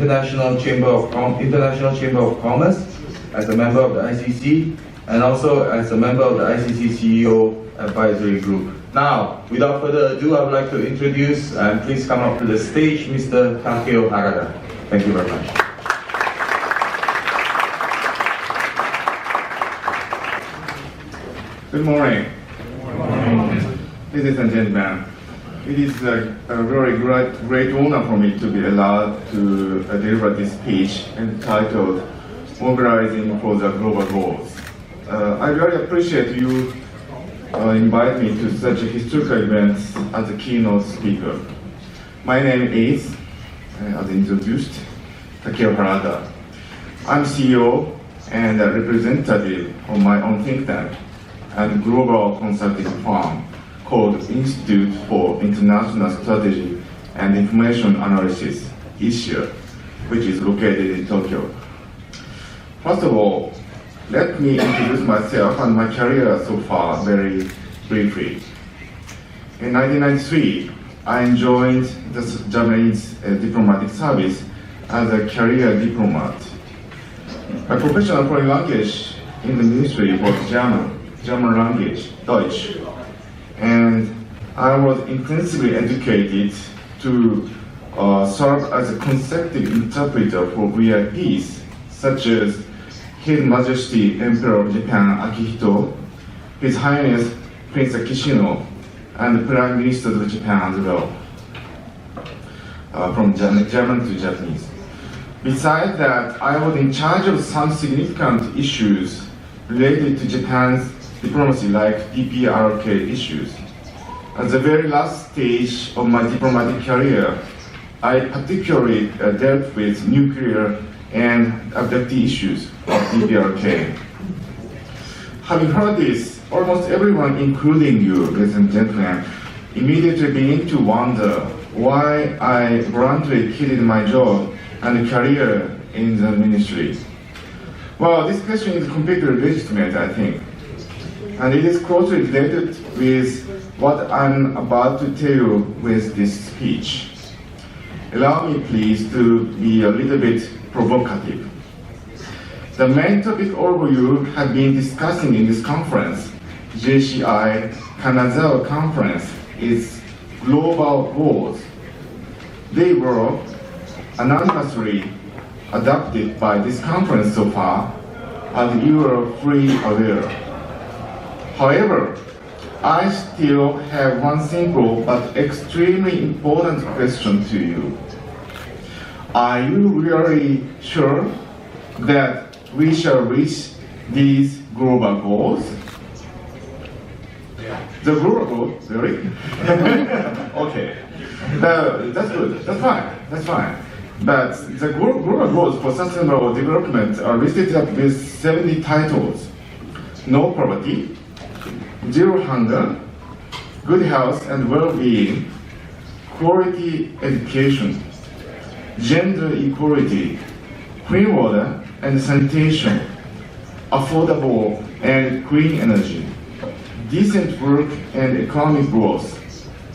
International Chamber of Commerce, as a member of the ICC, and also as a member of the ICC CEO Advisory Group. Now, without further ado, I would like to introduce and please come up to the stage Mr. Takeo HARADA. Thank you very much. Good morning. Ladies and gentlemen, it is a very great honor for me to be allowed to deliver this speech entitled Mobilizing for the Global Goals. I very appreciate you invite me to such a historical event as a keynote speaker. My name is, as introduced, Takeo HARADA. I'm CEO and a representative of my own think tank and global consulting firm called Institute for International Strategy and Information Analysis, IISIA, which is located in Tokyo. First of all, let me introduce myself and my career so far very briefly. In 1993, I joined the Japanese diplomatic service as a career diplomat. My professional foreign language in the ministry was German language, Deutsch, and I was intensively educated to serve as a consecutive interpreter for VIPs, such as His Majesty Emperor of Japan Akihito, His Highness Prince Akishino, and the Prime Minister of Japan as well, from German to Japanese. Besides that, I was in charge of some significant issues related to Japan's diplomacy, like DPRK issues. At the very last stage of my diplomatic career, I particularly dealt with nuclear and abductee issues of DPRK. Having heard this, almost everyone, including you, ladies and gentlemen, immediately began to wonder why I voluntarily quitted my job and career in the ministry. Well, this question is completely legitimate, I think, and it is closely related with what I'm about to tell you with this speech. Allow me, please, to be a little bit provocative. The main topic all of you have been discussing in this conference, JCI Kanazawa Conference, is global goals. They were anonymously adopted by this conference so far, and you are fully aware. However, I still have one simple but extremely important question to you. Are you really sure that we shall reach these global goals? The global goals, really? Okay, that's good, that's fine. But the global goals for sustainable development are listed up with 70 titles. No poverty, zero hunger, good health and well-being, quality education, gender equality, clean water and sanitation, affordable and clean energy, decent work and economic growth,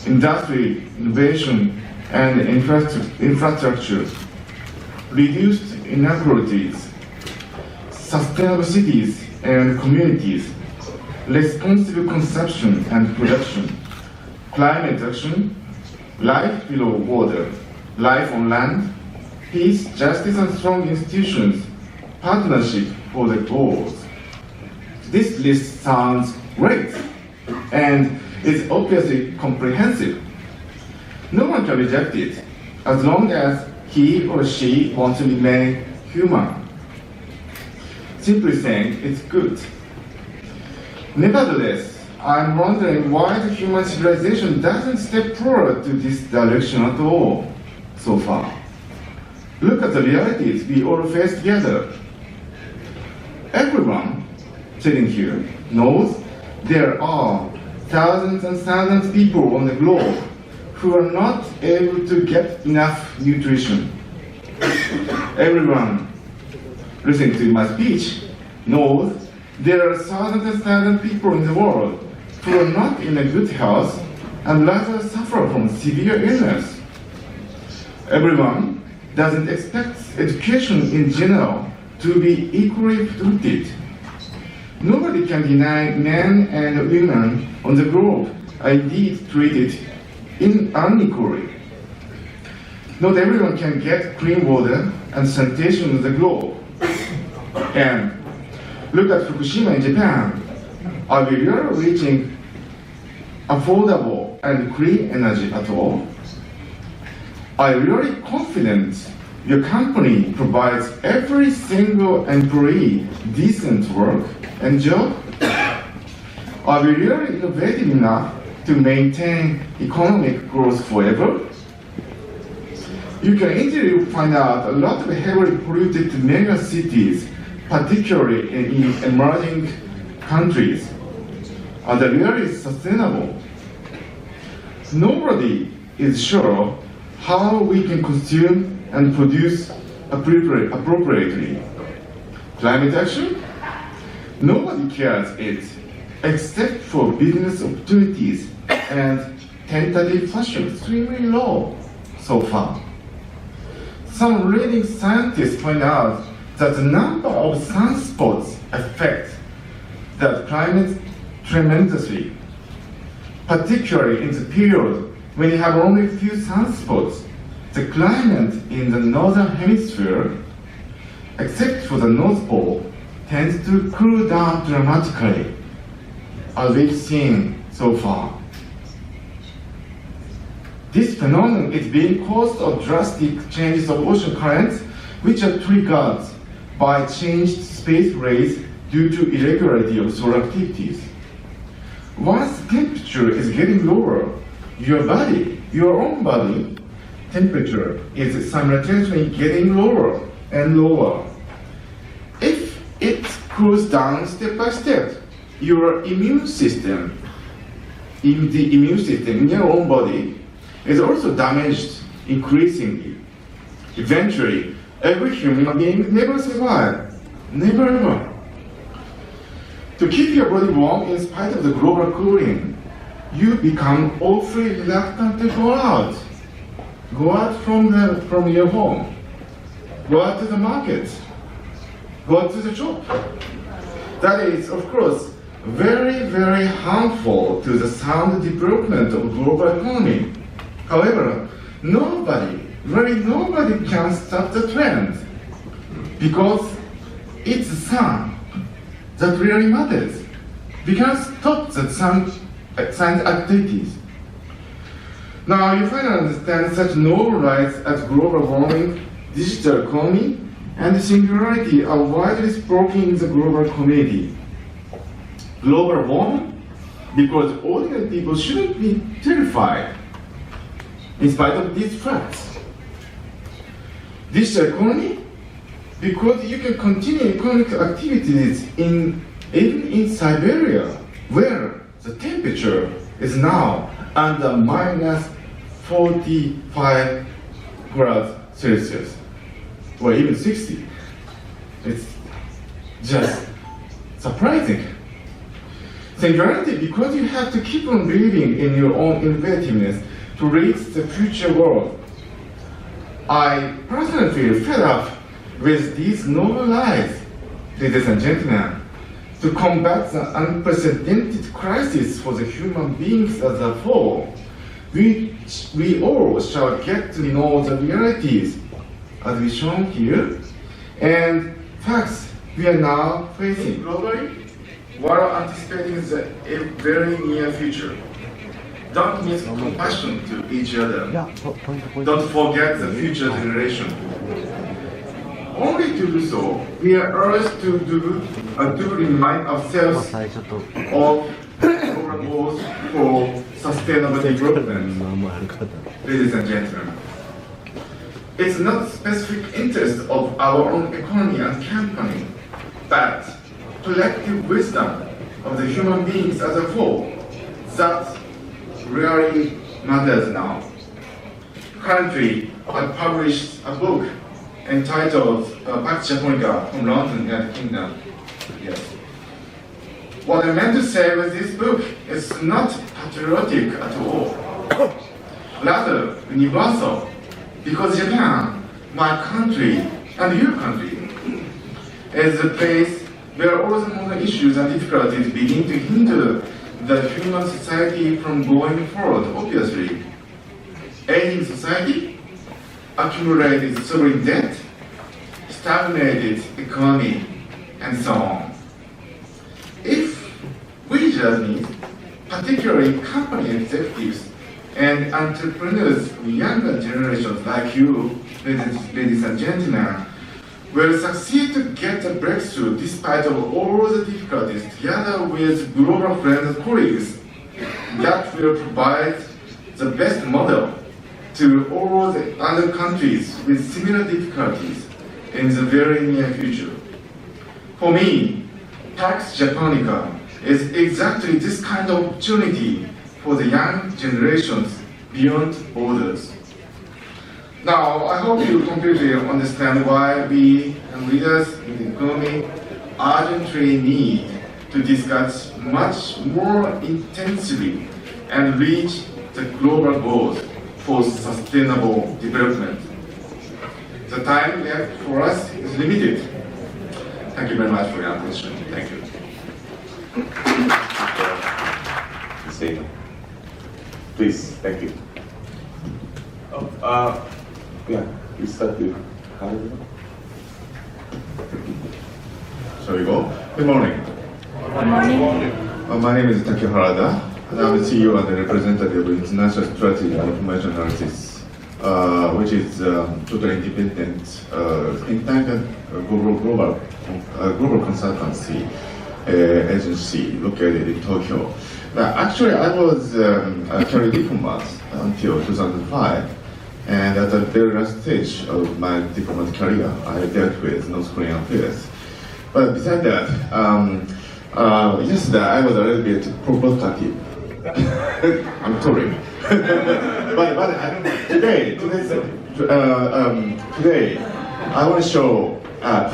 industry, innovation and infrastructure, reduced inequalities, sustainable cities and communities, responsible consumption and production, climate action, life below water, life on land, peace, justice and strong institutions, partnership for the goals. This list sounds great and is obviously comprehensive. No one can reject it as long as he or she wants to remain human. Simply saying, it's good. Nevertheless, I'm wondering why the human civilization doesn't step forward to this direction at all so far. Look at the realities we all face together. Everyone sitting here knows there are thousands and thousands of people on the globe who are not able to get enough nutrition. Everyone listening to my speech knows there are thousands and thousands of people in the world who are not in a good health and rather suffer from severe illness. Everyone doesn't expect education in general to be equally treated. Nobody can deny men and women on the globe are indeed treated unequally. Not everyone can get clean water and sanitation on the globe. And look at Fukushima in Japan. Are we really reaching affordable and clean energy at all? Are you really confident your company provides every single employee decent work and job? Are we really innovative enough to maintain economic growth forever? You can easily find out a lot of heavily polluted mega cities, particularly in emerging countries. Are they really sustainable? Nobody is sure how we can consume and produce appropriately. Climate action? Nobody cares it, except for business opportunities and tentative fashion, extremely low so far. Some leading scientists point out that the number of sunspots affect the climate tremendously, particularly in the period when you have only a few sunspots. The climate in the northern hemisphere, except for the North Pole, tends to cool down dramatically, as we've seen so far. This phenomenon is being caused by drastic changes of ocean currents, which are triggered by changed space rays due to irregularity of solar activities. Once temperature is getting lower, your own body temperature is simultaneously getting lower and lower. If it cools down step by step, your immune system in your own body is also damaged increasingly. Eventually, every human being never survives. Never ever. To keep your body warm in spite of the global cooling, you become awfully reluctant to go out. Go out from your home. Go out to the market. Go out to the shop. That is, of course, very, very harmful to the sound development of global economy. However, nobody can stop the trend, because it's the sun that really matters. We can stop the science activities. Now you finally understand such novel rights as global warming, digital economy, and the singularity are widely spoken in the global community. Global warming, because ordinary people shouldn't be terrified in spite of these facts. Digital economy, because you can continue economic activities even in Siberia, where the temperature is now under minus 45 degrees Celsius, or even 60. It's just surprising. Singularity, because you have to keep on believing in your own innovativeness to reach the future world. I personally feel fed up with these noble lies, ladies and gentlemen, to combat the unprecedented crisis for the human beings as a whole. We all shall get to know the realities as we shown here, and facts we are now facing globally while anticipating the very near future. Don't miss compassion to each other. Don't forget the future generation. Only to do so, we are urged to remind ourselves of our goals for sustainable development. Ladies and gentlemen, it's not the specific interest of our own economy and company, but collective wisdom of the human beings as a whole that really matters now. Currently, I published a book entitled Pax Japonica from London, United Kingdom. Yes. What I meant to say with this book is not patriotic at all, rather universal, because Japan my country and your country is the place where all the modern issues and difficulties begin to hinder the human society from going forward, obviously. Aging society, accumulated sovereign debt, stagnated economy, and so on. If we Japanese, particularly company executives and entrepreneurs of younger generations like you, ladies and gentlemen, will succeed to get a breakthrough despite of all the difficulties together with global friends and colleagues, that will provide the best model to all the other countries with similar difficulties in the very near future. For me, Pax Japonica is exactly this kind of opportunity for the young generations beyond borders. Now, I hope you completely understand why we and leaders in the economy urgently need to discuss much more intensively and reach the global goals for sustainable development. The time left for us is limited. Thank you very much for your attention. Thank you. Please, thank you. Yeah, you start with Harada. Shall we go? Good morning. Good morning. My name is Takeo HARADA, and I'm the CEO and the representative of International Strategy and Information Analysis, which is totally independent think tank and global consultancy agency located in Tokyo. Actually, I was a career diplomat until 2005. And at the very last stage of my diplomatic career, I dealt with North Korean affairs. But besides that, yesterday I was a little bit provocative. I'm sorry. but today, I want to show up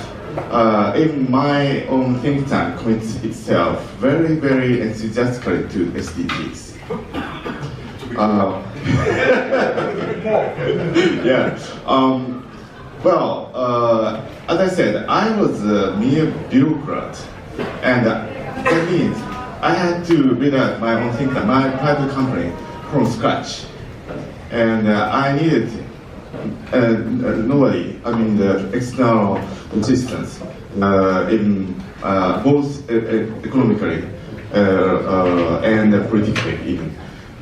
in my own think tank commits itself very, very enthusiastically to SDGs. Yeah. As I said, I was a mere bureaucrat, and that means I had to build up my own think tank, my private company from scratch, and I needed nobody. I mean, the external assistance in both economically and politically even.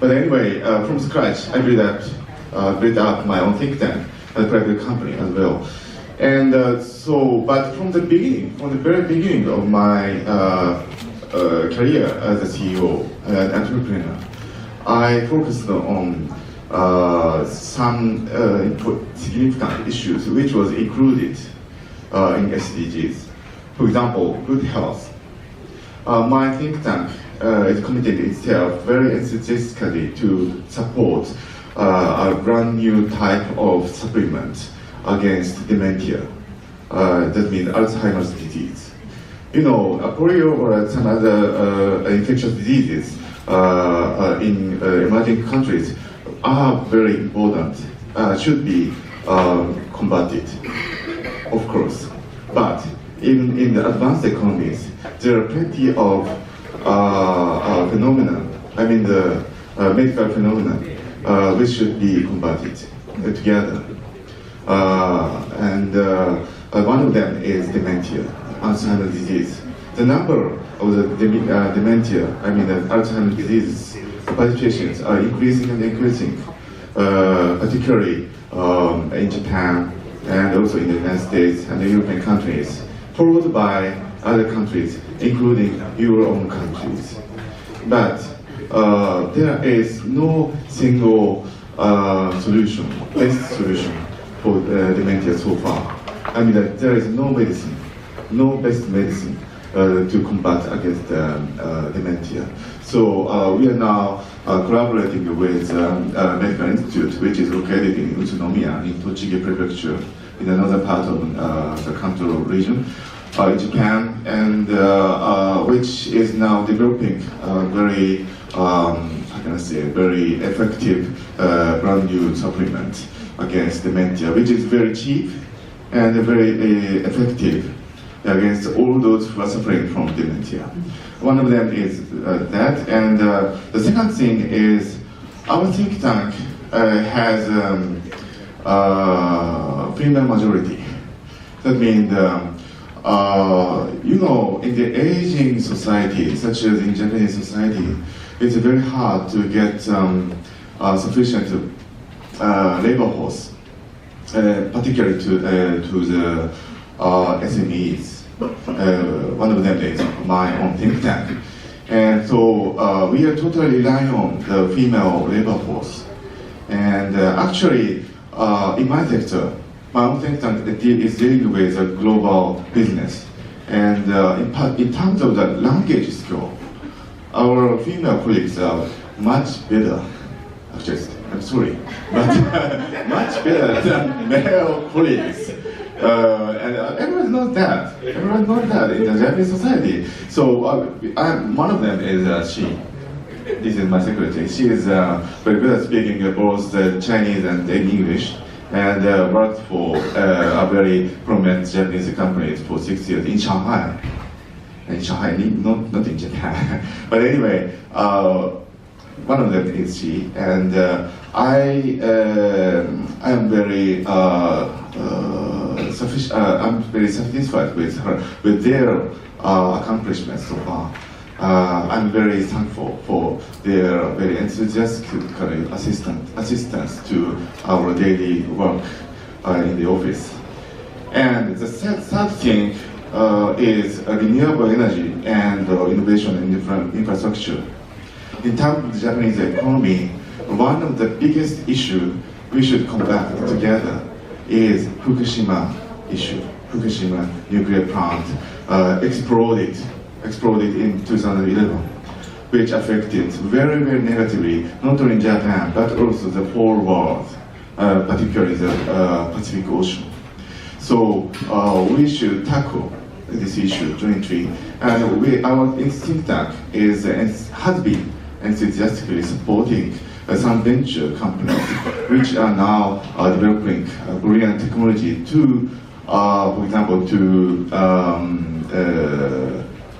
But anyway, from scratch, I built up my own think tank and private company as well. And but from the very beginning of my career as a CEO and entrepreneur, I focused on some significant issues which was included in SDGs. For example, good health. My think tank is committed itself very enthusiastically to support a brand new type of supplement against dementia. That means Alzheimer's disease. You know, polio or some other infectious diseases in emerging countries are very important, should be combated, of course. But in the advanced economies, there are plenty of phenomena, I mean the medical phenomena, which should be combated together. And one of them is dementia, Alzheimer's disease. The number of the dementia, I mean the Alzheimer's disease patients are increasing and increasing, particularly in Japan and also in the United States and the European countries, followed by other countries, including your own countries. But there is no single solution, best solution for dementia so far. I mean that there is no medicine, no best medicine to combat against dementia. So we are now collaborating with Medical Institute, which is located in Utsunomiya, in Tochigi Prefecture, in another part of the Kanto region, in Japan, and which is now developing very, how can I say, very effective brand new supplement. against dementia, which is very cheap and very effective against all those who are suffering from dementia. One of them is that, and the second thing is our think tank has female majority. That means, in the aging society, such as in Japanese society, it's very hard to get sufficient labor force, particularly to the SMEs. One of them is my own think tank. And so we are totally relying on the female labor force. And actually, in my sector, my own think tank is dealing with a global business. And in terms of the language skill, our female colleagues are much better. Actually, I'm sorry, but much better than male colleagues. And everyone knows that. Everyone knows that in the Japanese society. So one of them is she. This is my secretary. She is very good at speaking both Chinese and English, and worked for a very prominent Japanese company for 6 years in Shanghai. In Shanghai, not in Japan. But anyway, one of them is she, and I am very I'm very satisfied with her, with their accomplishments so far. I'm very thankful for their very enthusiastic assistance to our daily work in the office. And the third thing is renewable energy and innovation in infrastructure. In terms of the Japanese economy, one of the biggest issues we should combat together is Fukushima issue. Fukushima nuclear plant exploded in 2011, which affected very, very negatively not only Japan but also the whole world, particularly the Pacific Ocean. So we should tackle this issue jointly, and our think tank has been enthusiastically supporting some venture companies which are now developing brilliant technology to, for example,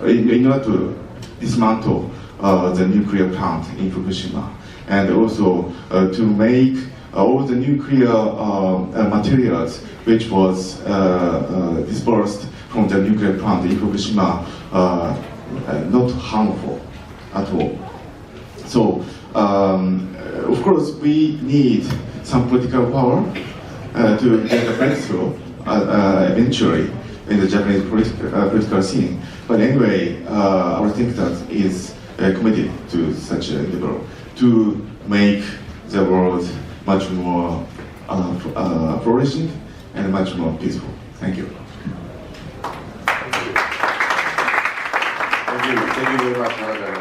in order to dismantle the nuclear plant in Fukushima, and also to make all the nuclear materials which was dispersed from the nuclear plant in Fukushima not harmful at all. So, of course, we need some political power to get a breakthrough eventually in the Japanese political scene. But anyway, our think tank is committed to such a endeavor to make the world much more flourishing and much more peaceful. Thank you. Thank you very much, Harada.